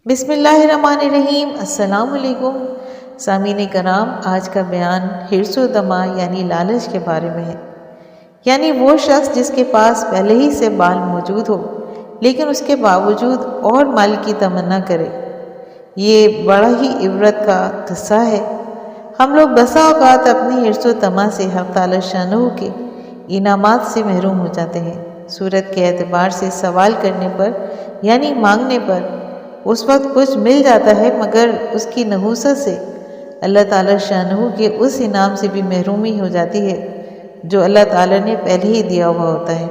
بسم اللہ الرحمن الرحیم۔ السلام علیکم سامعین کرام، آج کا بیان حرص و طمع یعنی لالچ کے بارے میں ہے۔ یعنی وہ شخص جس کے پاس پہلے ہی سے مال موجود ہو لیکن اس کے باوجود اور مال کی تمنا کرے۔ یہ بڑا ہی عبرت کا قصہ ہے۔ ہم لوگ بسا اوقات اپنی حرص و طمع سے حق تعالی شانہ کے انعامات سے محروم ہو جاتے ہیں۔ صورت کے اعتبار سے سوال کرنے پر یعنی مانگنے پر اس وقت کچھ مل جاتا ہے، مگر اس کی نحوست سے اللہ تعالی شانہ کے اس انعام سے بھی محرومی ہو جاتی ہے جو اللہ تعالی نے پہلے ہی دیا ہوا ہوتا ہے۔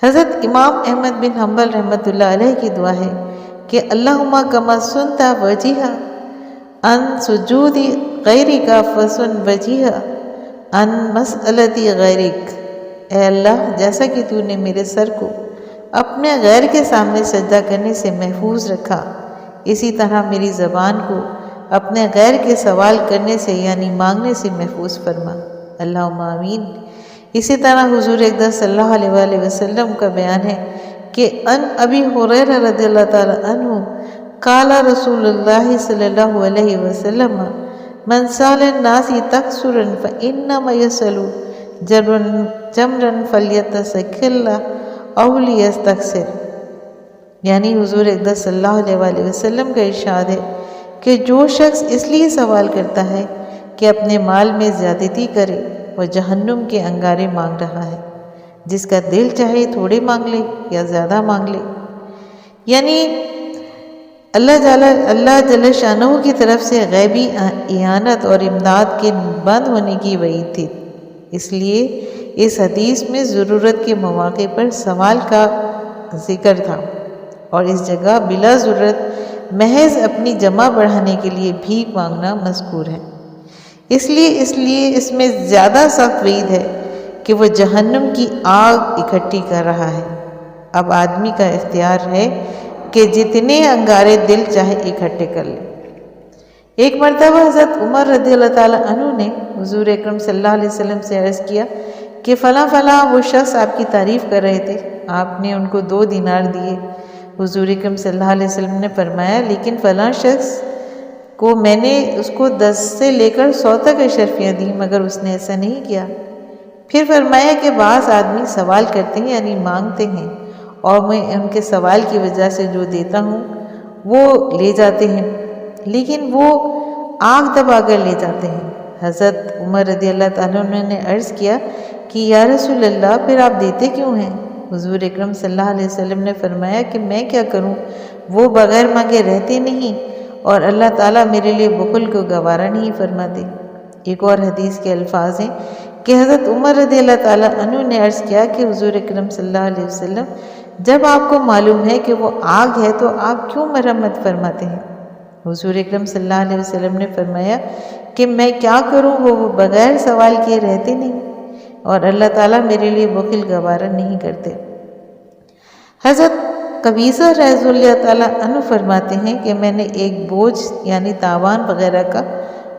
حضرت امام احمد بن حنبل رحمۃ اللہ علیہ کی دعا ہے کہ اللہم کما سنت وجیہا ان سجود غیرک فسن وجیہا ان مسئلتی غیرک۔ اے اللہ، جیسا کہ تو نے میرے سر کو اپنے غیر کے سامنے سجدہ کرنے سے محفوظ رکھا، اسی طرح میری زبان کو اپنے غیر کے سوال کرنے سے یعنی مانگنے سے محفوظ فرما، اللہم آمین۔ اسی طرح حضور اقدس صلی اللہ علیہ وآلہ وسلم کا بیان ہے کہ ان ابی ہریرہ رضی اللہ تعالی عنہ قال رسول اللہ صلی اللہ علیہ وسلم من سال الناس تکثرا فانما یسأل جمرا فلیتسکل او لیستکثر۔ یعنی حضور اقدس صلی اللہ علیہ وآلہ وسلم کا ارشاد ہے کہ جو شخص اس لیے سوال کرتا ہے کہ اپنے مال میں زیادتی کرے، وہ جہنم کے انگارے مانگ رہا ہے۔ جس کا دل چاہے تھوڑے مانگ لے یا زیادہ مانگ لے۔ یعنی اللہ جل شانہ کی طرف سے غیبی اعانت اور امداد کے بند ہونے کی وعید تھی۔ اس لیے اس حدیث میں ضرورت کے مواقع پر سوال کا ذکر تھا، اور اس جگہ بلا ضرورت محض اپنی جمع بڑھانے کے لیے بھیک مانگنا مذکور ہے۔ اس لیے اس میں زیادہ سخت وعید ہے کہ وہ جہنم کی آگ اکٹھی کر رہا ہے۔ اب آدمی کا اختیار ہے کہ جتنے انگارے دل چاہے اکٹھے کر لے۔ ایک مرتبہ حضرت عمر رضی اللہ تعالی عنہ نے حضور اکرم صلی اللہ علیہ وسلم سے عرض کیا کہ فلاں وہ شخص آپ کی تعریف کر رہے تھے، آپ نے ان کو 2 دینار دیے۔ حضور اکرم صلی اللہ علیہ وسلم نے فرمایا لیکن فلاں شخص کو میں نے اس کو 10 سے لے کر 100 تک اشرفیاں دی، مگر اس نے ایسا نہیں کیا۔ پھر فرمایا کہ بعض آدمی سوال کرتے ہیں یعنی مانگتے ہیں، اور میں ان کے سوال کی وجہ سے جو دیتا ہوں وہ لے جاتے ہیں، لیکن وہ آگ دبا کر لے جاتے ہیں۔ حضرت عمر رضی اللہ تعالیٰ عنہ نے عرض کیا کہ یا رسول اللہ، پھر آپ دیتے کیوں ہیں؟ حضور اکرم صلی اللہ علیہ وسلم نے فرمایا کہ میں کیا کروں، وہ بغیر مانگے رہتے نہیں، اور اللہ تعالیٰ میرے لیے بخل کو گوارا نہیں فرماتے۔ ایک اور حدیث کے الفاظ ہیں کہ حضرت عمر رضی اللہ تعالیٰ عنہ نے عرض کیا کہ حضور اکرم صلی اللہ علیہ وسلم، جب آپ کو معلوم ہے کہ وہ آگ ہے تو آپ کیوں مرمت فرماتے ہیں؟ حضور اکرم صلی اللہ علیہ وسلم نے فرمایا کہ میں کیا کروں، وہ بغیر سوال کیے رہتے نہیں، اور اللہ تعالیٰ میرے لیے بخل گوارا نہیں کرتے۔ حضرت قبیصہ رضی اللہ تعالیٰ عنہ فرماتے ہیں کہ میں نے ایک بوجھ یعنی تاوان وغیرہ کا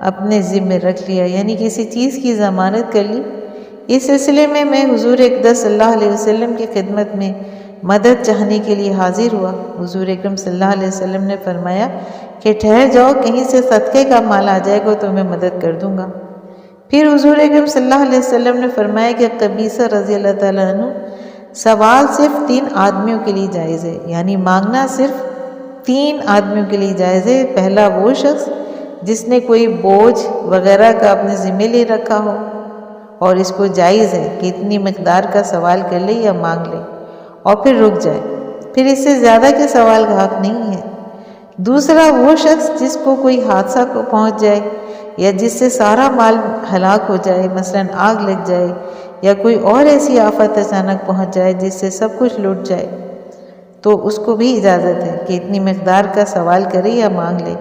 اپنے ذمے رکھ لیا، یعنی کسی چیز کی ضمانت کر لی۔ اس سلسلے میں حضور اقدس صلی اللہ علیہ وسلم کی خدمت میں مدد چاہنے کے لیے حاضر ہوا۔ حضور اکرم صلی اللہ علیہ وسلم نے فرمایا کہ ٹھہر جاؤ، کہیں سے صدقے کا مال آ جائے گا تو میں مدد کر دوں گا۔ پھر حضور اکرم صلی اللہ علیہ وسلم نے فرمایا کہ قبیصہ رضی اللہ تعالیٰ عنہ، سوال صرف 3 آدمیوں کے لیے جائز ہے، یعنی مانگنا صرف 3 آدمیوں کے لیے جائز ہے۔ پہلا وہ شخص جس نے کوئی بوجھ وغیرہ کا اپنے ذمہ لے رکھا ہو اور اس کو جائز ہے کہ اتنی مقدار کا سوال کر لے یا مانگ لے اور پھر رک جائے، پھر اس سے زیادہ کے سوال کا حق نہیں ہے۔ دوسرا وہ شخص جس کو کوئی حادثہ کو پہنچ جائے یا جس سے سارا مال ہلاک ہو جائے، مثلا آگ لگ جائے یا کوئی اور ایسی آفت اچانک پہنچ جائے جس سے سب کچھ لٹ جائے، تو اس کو بھی اجازت ہے کہ اتنی مقدار کا سوال کرے یا مانگ لے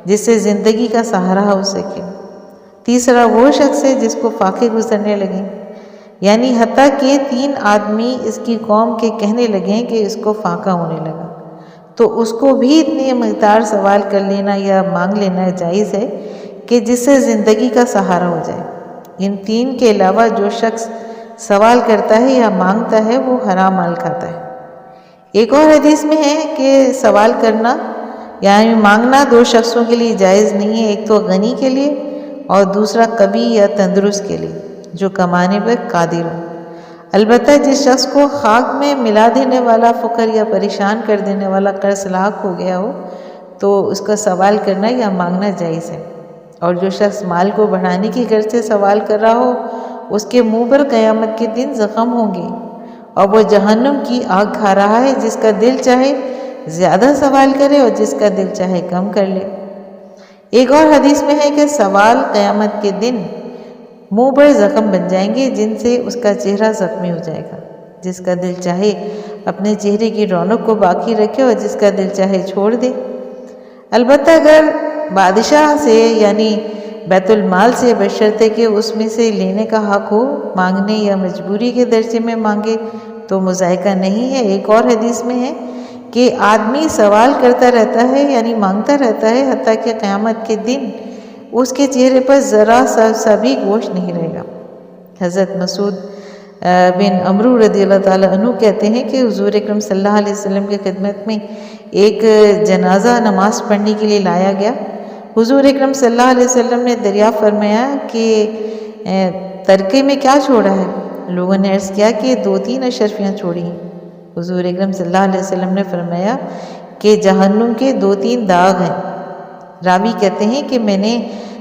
جس سے زندگی کا سہارا ہو سکے۔ تیسرا وہ شخص ہے جس کو فاقے گزرنے لگیں، یعنی حتیٰ کہ 3 آدمی اس کی قوم کے کہنے لگیں کہ اس کو فاقہ ہونے لگا، تو اس کو بھی اتنی مقدار سوال کر لینا یا مانگ لینا جائز ہے کہ جس سے زندگی کا سہارا ہو جائے۔ ان 3 کے علاوہ جو شخص سوال کرتا ہے یا مانگتا ہے وہ حرام مال کھاتا ہے۔ ایک اور حدیث میں ہے کہ سوال کرنا یعنی مانگنا دو شخصوں کے لیے جائز نہیں ہے، ایک تو غنی کے لیے اور دوسرا کبھی یا تندرست کے لیے جو کمانے پر قادر ہو۔ البتہ جس شخص کو خاک میں ملا دینے والا فقر یا پریشان کر دینے والا قرض لاحق ہو گیا ہو تو اس کا سوال کرنا یا مانگنا جائز ہے، اور جو شخص مال کو بڑھانے کی غرض سے سوال کر رہا ہو اس کے منہ پر قیامت کے دن زخم ہوں گے اور وہ جہنم کی آگ کھا رہا ہے، جس کا دل چاہے زیادہ سوال کرے اور جس کا دل چاہے کم کر لے۔ ایک اور حدیث میں ہے کہ سوال قیامت کے دن منہ پر زخم بن جائیں گے جن سے اس کا چہرہ زخمی ہو جائے گا، جس کا دل چاہے اپنے چہرے کی رونق کو باقی رکھے اور جس کا دل چاہے چھوڑ دے۔ البتہ اگر بادشاہ سے یعنی بیت المال سے بشرطے کہ اس میں سے لینے کا حق ہو مانگنے یا مجبوری کے درجے میں مانگے تو مذائقہ نہیں ہے۔ ایک اور حدیث میں ہے کہ آدمی سوال کرتا رہتا ہے یعنی مانگتا رہتا ہے حتیٰ کہ قیامت کے دن اس کے چہرے پر ذرا سا بھی گوشت نہیں رہے گا۔ حضرت مسعود بن عمرو رضی اللہ تعالیٰ عنہ کہتے ہیں کہ حضور اکرم صلی اللہ علیہ وسلم کی خدمت میں ایک جنازہ نماز پڑھنے کے لیے لایا گیا۔ حضور اکرم صلی اللہ علیہ وسلم نے دریافت فرمایا کہ ترکے میں کیا چھوڑا ہے؟ لوگوں نے عرض کیا کہ 2-3 اشرفیاں چھوڑی ہیں۔ حضور اکرم صلی اللہ علیہ وسلم نے فرمایا کہ جہنم کے 2-3 داغ ہیں۔ راوی کہتے ہیں کہ میں نے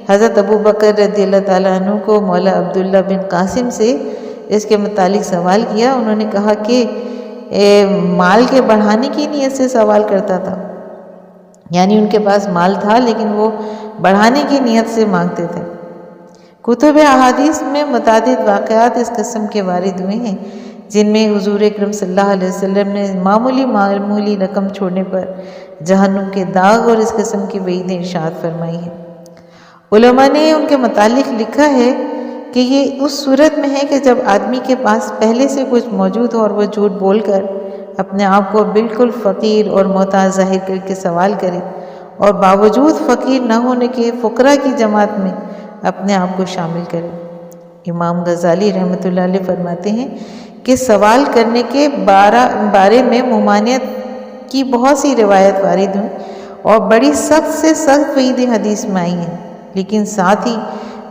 حضرت ابو بکر رضی اللہ تعالیٰ عنہ کو مولا عبداللہ بن قاسم سے اس کے متعلق سوال کیا۔ انہوں نے کہا کہ مال کے بڑھانے کی نیت سے سوال کرتا تھا، یعنی ان کے پاس مال تھا لیکن وہ بڑھانے کی نیت سے مانگتے تھے۔ کتب احادیث میں متعدد واقعات اس قسم کے وارد ہوئے ہیں جن میں حضور اکرم صلی اللہ علیہ وسلم نے معمولی رقم چھوڑنے پر جہنم کے داغ اور اس قسم کی وعیدیں ارشاد فرمائی ہیں۔ علماء نے ان کے متعلق لکھا ہے کہ یہ اس صورت میں ہے کہ جب آدمی کے پاس پہلے سے کچھ موجود ہو اور وہ جھوٹ بول کر اپنے آپ کو بالکل فقیر اور محتاج ظاہر کر کے سوال کرے اور باوجود فقیر نہ ہونے کے فقراء کی جماعت میں اپنے آپ کو شامل کرے۔ امام غزالی رحمۃ اللہ علیہ فرماتے ہیں کہ سوال کرنے کے بارے میں ممانعت کی بہت سی روایت وارد ہوئیں اور بڑی سخت سے سخت وعیدیں حدیث میں آئی ہیں، لیکن ساتھ ہی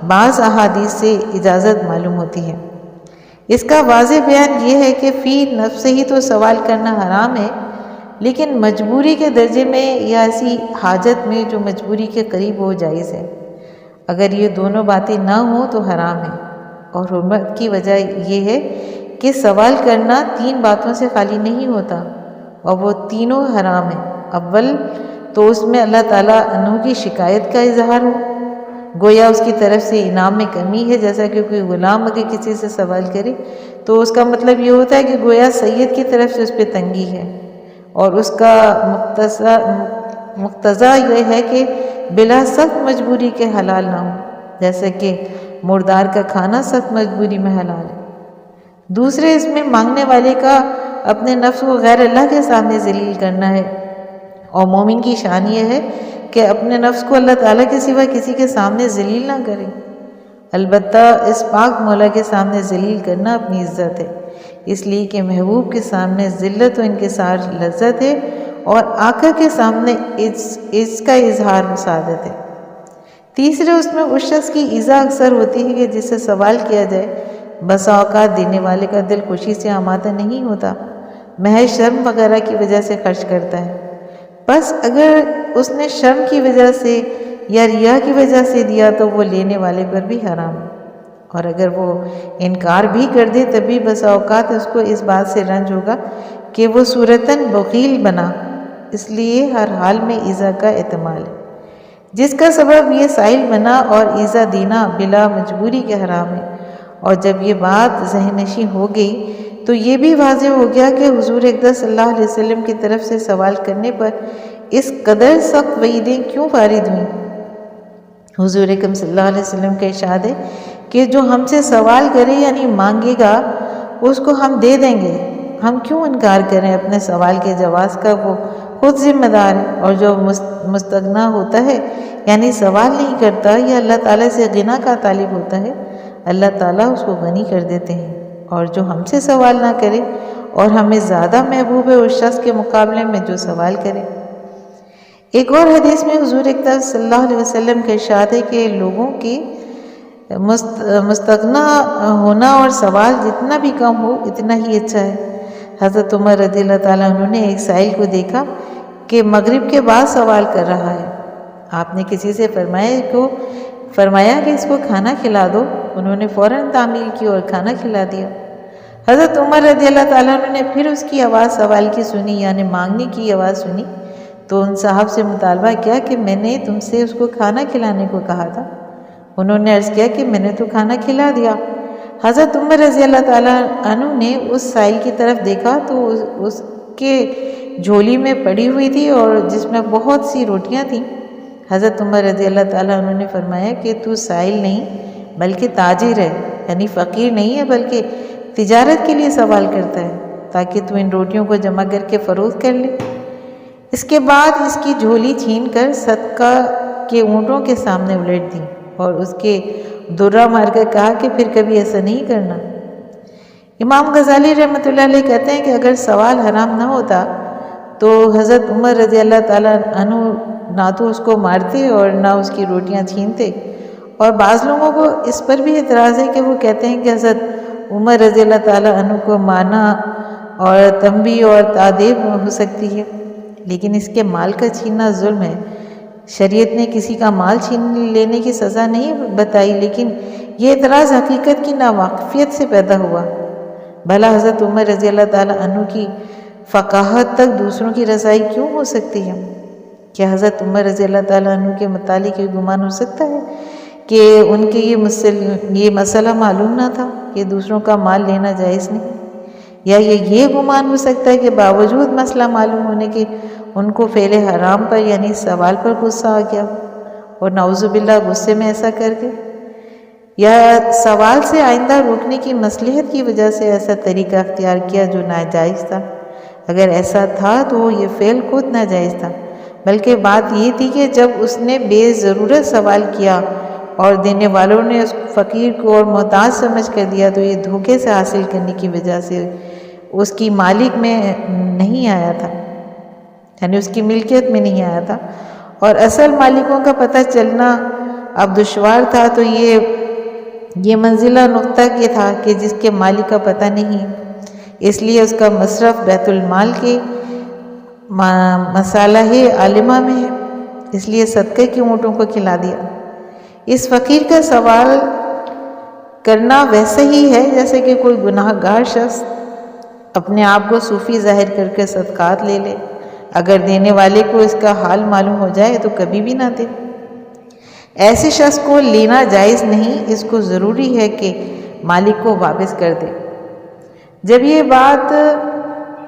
بعض احادیث سے اجازت معلوم ہوتی ہے۔ اس کا واضح بیان یہ ہے کہ فی نفس ہی تو سوال کرنا حرام ہے، لیکن مجبوری کے درجے میں یا ایسی حاجت میں جو مجبوری کے قریب ہو جائز ہے۔ اگر یہ دونوں باتیں نہ ہوں تو حرام ہے، اور حرمت کی وجہ یہ ہے کہ سوال کرنا 3 باتوں سے خالی نہیں ہوتا اور وہ تینوں حرام ہیں۔ اول تو اس میں اللہ تعالیٰ عنہ کی شکایت کا اظہار ہو، گویا اس کی طرف سے انعام میں کمی ہے، جیسا کہ کوئی غلام اگر کسی سے سوال کرے تو اس کا مطلب یہ ہوتا ہے کہ گویا سید کی طرف سے اس پہ تنگی ہے، اور اس کا مقتضا یہ ہے کہ بلا سخت مجبوری کے حلال نہ ہو، جیسا کہ مردار کا کھانا سخت مجبوری میں حلال ہے۔ دوسرے اس میں مانگنے والے کا اپنے نفس کو غیر اللہ کے سامنے ذلیل کرنا ہے، اور مومن کی شان یہ ہے کہ اپنے نفس کو اللہ تعالیٰ کے سوا کسی کے سامنے ذلیل نہ کرے۔ البتہ اس پاک مولا کے سامنے ذلیل کرنا اپنی عزت ہے، اس لیے کہ محبوب کے سامنے ذلت و انکسار لذت ہے اور آقا کے سامنے اس کا اظہار سعادت ہے۔ تیسرے اس میں اس شخص کی ایذا اکثر ہوتی ہے کہ جس سے سوال کیا جائے بسا اوقات دینے والے کا دل خوشی سے آمادہ نہیں ہوتا، محض شرم وغیرہ کی وجہ سے خرچ کرتا ہے۔ بس اگر اس نے شرم کی وجہ سے یا ریا کی وجہ سے دیا تو وہ لینے والے پر بھی حرام ہے، اور اگر وہ انکار بھی کر دے تب بھی بسا اوقات اس کو اس بات سے رنج ہوگا کہ وہ صورتاً بخیل بنا، اس لیے ہر حال میں ایذا کا احتمال ہے، جس کا سبب یہ سائل بنا اور ایذا دینا بلا مجبوری کے حرام ہے۔ اور جب یہ بات ذہن نشین ہو گئی تو یہ بھی واضح ہو گیا کہ حضور اقدس صلی اللہ علیہ وسلم کی طرف سے سوال کرنے پر اس قدر سخت وعیدیں کیوں وارد ہوئیں۔ حضور اکرم صلی اللہ علیہ وسلم کا ارشاد ہے کہ جو ہم سے سوال کرے یعنی مانگے گا اس کو ہم دے دیں گے، ہم کیوں انکار کریں اپنے سوال کے جواز کا، وہ خود ذمہ دار ہے۔ اور جو مستغنا ہوتا ہے یعنی سوال نہیں کرتا یا اللہ تعالیٰ سے غنا کا طالب ہوتا ہے، اللہ تعالیٰ اس کو غنی کر دیتے ہیں، اور جو ہم سے سوال نہ کرے اور ہمیں زیادہ محبوب ہے اس شخص کے مقابلے میں جو سوال کرے۔ ایک اور حدیث میں حضور اکرم صلی اللہ علیہ وسلم کا ارشاد ہے کہ لوگوں کی مستغنا ہونا اور سوال جتنا بھی کم ہو اتنا ہی اچھا ہے۔ حضرت عمر رضی اللہ تعالیٰ عنہ نے ایک سائل کو دیکھا کہ مغرب کے بعد سوال کر رہا ہے۔ آپ نے کسی سے فرمایا کہ اس کو کھانا کھلا دو۔ انہوں نے فوراً تعمیل کی اور کھانا کھلا دیا۔ حضرت عمر رضی اللہ تعالیٰ عنہ نے پھر اس کی آواز سوال کی سنی، یعنی مانگنے کی آواز سنی، تو ان صاحب سے مطالبہ کیا کہ میں نے تم سے اس کو کھانا کھلانے کو کہا تھا۔ انہوں نے عرض کیا کہ میں نے تو کھانا کھلا دیا۔ حضرت عمر رضی اللہ تعالیٰ عنہ نے اس سائل کی طرف دیکھا تو اس کے جھولی میں پڑی ہوئی تھی اور جس میں بہت سی روٹیاں تھیں۔ حضرت عمر رضی اللہ تعالیٰ عنہ نے فرمایا کہ تو سائل نہیں بلکہ تاجر ہے، یعنی فقیر نہیں ہے بلکہ تجارت کے لیے سوال کرتا ہے تاکہ تو ان روٹیوں کو جمع کر کے فروخت کر لے۔ اس کے بعد اس کی جھولی چھین کر صدقہ کے اونٹوں کے سامنے الٹ دی اور اس کے درہ مار کر کہا کہ پھر کبھی ایسا نہیں کرنا۔ امام غزالی رحمۃ اللہ علیہ کہتے ہیں کہ اگر سوال حرام نہ ہوتا تو حضرت عمر رضی اللہ تعالیٰ عنہ نہ تو اس کو مارتے اور نہ اس کی روٹیاں چھینتے۔ اور بعض لوگوں کو اس پر بھی اعتراض ہے کہ وہ کہتے ہیں کہ حضرت عمر رضی اللہ تعالیٰ عنہ کو مانا اور تنبیہ اور تادیب ہو سکتی ہے، لیکن اس کے مال کا چھیننا ظلم ہے۔ شریعت نے کسی کا مال چھین لینے کی سزا نہیں بتائی، لیکن یہ اعتراض حقیقت کی ناواقفیت سے پیدا ہوا۔ بھلا حضرت عمر رضی اللہ تعالیٰ عنہ کی فقاہت تک دوسروں کی رسائی کیوں ہو سکتی ہے؟ کیا حضرت عمر رضی اللہ تعالیٰ عنہ کے متعلق یہ گمان ہو سکتا ہے کہ ان کے یہ مسئلہ معلوم نہ تھا کہ دوسروں کا مال لینا جائز نہیں؟ یا یہ گمان ہو سکتا ہے کہ باوجود مسئلہ معلوم ہونے کے ان کو فعل حرام پر یعنی سوال پر غصہ آ گیا اور نعوذ باللہ غصے میں ایسا کر گئے؟ یا سوال سے آئندہ روکنے کی مصلحت کی وجہ سے ایسا طریقہ اختیار کیا جو ناجائز تھا؟ اگر ایسا تھا تو یہ فعل خود ناجائز تھا، بلکہ بات یہ تھی کہ جب اس نے بے ضرورت سوال کیا اور دینے والوں نے اس فقیر کو اور محتاج سمجھ کر دیا تو یہ دھوکے سے حاصل کرنے کی وجہ سے اس کی مالک میں نہیں آیا تھا، یعنی اس کی ملکیت میں نہیں آیا تھا، اور اصل مالکوں کا پتہ چلنا اب دشوار تھا۔ تو یہ منزلہ نقطہ یہ تھا کہ جس کے مالک کا پتہ نہیں، اس لیے اس کا مصرف بیت المال کے مصالح عالمہ میں ہے، اس لیے صدقے کے اونٹوں کو کھلا دیا۔ اس فقیر کا سوال کرنا ویسے ہی ہے جیسے کہ کوئی گناہ گار شخص اپنے آپ کو صوفی ظاہر کر کے صدقات لے لے، اگر دینے والے کو اس کا حال معلوم ہو جائے تو کبھی بھی نہ دے۔ ایسے شخص کو لینا جائز نہیں، اس کو ضروری ہے کہ مالک کو واپس کر دے۔ جب یہ بات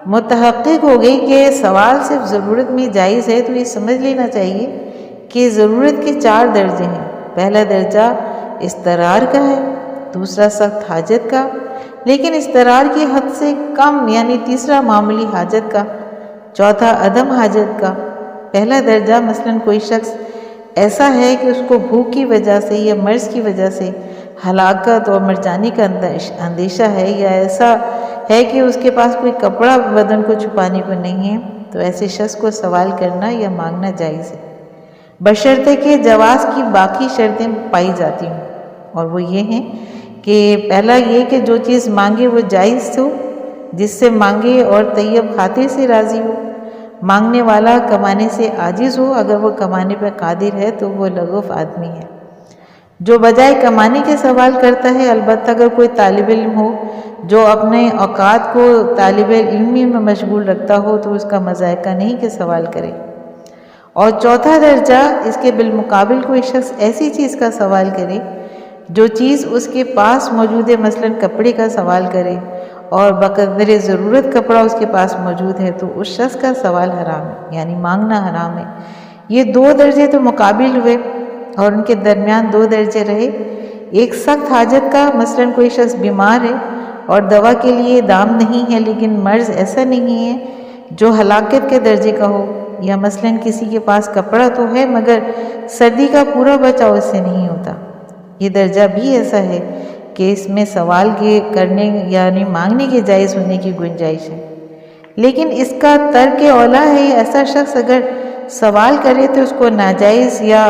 متحقق ہو گئی کہ سوال صرف ضرورت میں جائز ہے تو یہ سمجھ لینا چاہیے کہ ضرورت کے 4 درجے ہیں۔ پہلا درجہ اضطرار کا ہے، دوسرا سخت حاجت کا، لیکن اضطرار کی حد سے کم یعنی تیسرا معمولی حاجت کا، چوتھا عدم حاجت کا۔ پہلا درجہ مثلاً کوئی شخص ایسا ہے کہ اس کو بھوک کی وجہ سے یا مرض کی وجہ سے ہلاکت اور مر جانے کا اندیشہ ہے، یا ایسا ہے کہ اس کے پاس کوئی کپڑا بدن کو چھپانے کو نہیں ہے، تو ایسے شخص کو سوال کرنا یا مانگنا جائز ہے، بشرطے کہ جواز کی باقی شرطیں پائی جاتی ہوں، اور وہ یہ ہیں کہ پہلا یہ کہ جو چیز مانگے وہ جائز ہو، جس سے مانگے اور طیب خاطر سے راضی ہو، مانگنے والا کمانے سے عاجز ہو، اگر وہ کمانے پر قادر ہے تو وہ لغوف آدمی ہے۔ جو بجائے کمانے کے سوال کرتا ہے، البتہ اگر کوئی طالب علم ہو جو اپنے اوقات کو طالب علمی میں مشغول رکھتا ہو تو اس کا مذائقہ نہیں کہ سوال کرے۔ اور چوتھا درجہ اس کے بالمقابل کوئی شخص ایسی چیز کا سوال کرے جو چیز اس کے پاس موجود ہے، مثلاً کپڑے کا سوال کرے اور بقدر ضرورت کپڑا اس کے پاس موجود ہے، تو اس شخص کا سوال حرام ہے، یعنی مانگنا حرام ہے۔ یہ 2 درجے تو مقابل ہوئے اور ان کے درمیان 2 درجے رہے۔ ایک سخت حاجت کا، مثلاً کوئی شخص بیمار ہے اور دوا کے لیے دام نہیں ہے، لیکن مرض ایسا نہیں ہے جو ہلاکت کے درجے کا ہو، یا مثلاً کسی کے پاس کپڑا تو ہے مگر سردی کا پورا بچاؤ اس سے نہیں ہوتا، یہ درجہ بھی ایسا ہے کہ اس میں سوال کے کرنے یعنی مانگنے کے جائز ہونے کی گنجائش ہے۔ لیکن اس کا ترک اولا ہے ایسا شخص اگر سوال کرے تو اس کو ناجائز یا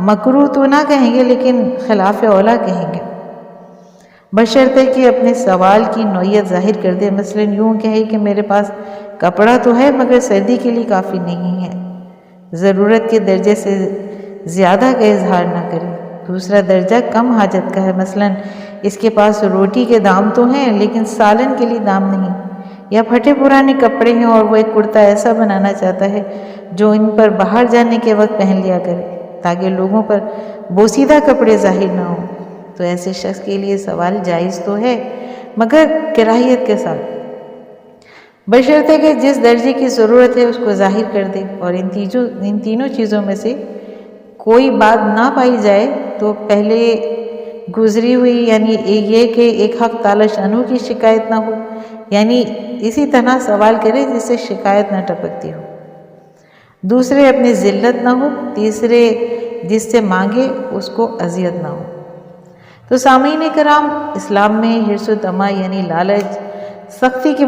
مکروہ تو نہ کہیں گے، لیکن خلاف اولا کہیں گے، بشرطے کہ اپنے سوال کی نوعیت ظاہر کر دے۔ مثلا یوں کہے کہ میرے پاس کپڑا تو ہے مگر سردی کے لیے کافی نہیں ہے، ضرورت کے درجے سے زیادہ کا اظہار نہ کرے۔ دوسرا درجہ کم حاجت کا ہے، مثلا اس کے پاس روٹی کے دام تو ہیں لیکن سالن کے لیے دام نہیں، یا پھٹے پرانے کپڑے ہیں اور وہ ایک کرتا ایسا بنانا چاہتا ہے جو ان پر باہر جانے کے وقت پہن لیا کرے تاکہ لوگوں پر بوسیدہ کپڑے ظاہر نہ ہوں، تو ایسے شخص کے لیے سوال جائز تو ہے مگر کراہیت کے ساتھ، بشرطے کہ جس درجے کی ضرورت ہے اس کو ظاہر کر دے، اور ان تینوں چیزوں میں سے کوئی بات نہ پائی جائے تو پہلے گزری ہوئی یعنی یہ کہ ایک حق تعالی شانہ کی شکایت نہ ہو، یعنی اسی طرح سوال کرے جس سے شکایت نہ ٹپکتی ہو، دوسرے اپنی ذلت نہ ہو، تیسرے جس سے مانگے اس کو اذیت نہ ہو۔ تو سامعین کرام، اسلام میں حرص و طمع یعنی لالچ سختی کی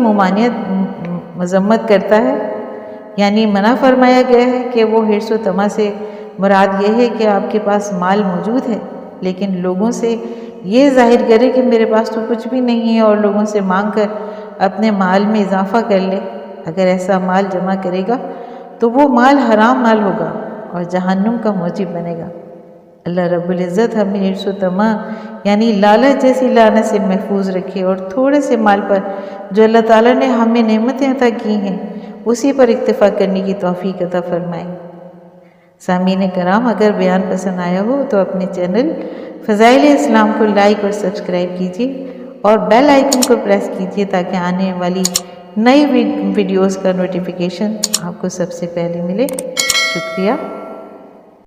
مذمت کرتا ہے، یعنی منع فرمایا گیا ہے کہ وہ حرص و طمع سے مراد یہ ہے کہ آپ کے پاس مال موجود ہے لیکن لوگوں سے یہ ظاہر کرے کہ میرے پاس تو کچھ بھی نہیں ہے، اور لوگوں سے مانگ کر اپنے مال میں اضافہ کر لے۔ اگر ایسا مال جمع کرے گا تو وہ مال حرام مال ہوگا اور جہنم کا موجب بنے گا۔ اللہ رب العزت ہمیں حرص و طمع یعنی لالچ جیسی لعنت سے محفوظ رکھے، اور تھوڑے سے مال پر جو اللہ تعالیٰ نے ہمیں نعمتیں عطا کی ہیں اسی پر اکتفا کرنے کی توفیق عطا فرمائے۔ سامعین کرام، اگر بیان پسند آیا ہو تو اپنے چینل فضائل اسلام کو لائک اور سبسکرائب کیجیے اور بیل آئیکن کو پریس کیجیے تاکہ آنے والی نئی ویڈیوز کا نوٹیفیکیشن آپ کو سب سے پہلے ملے۔ شکریہ۔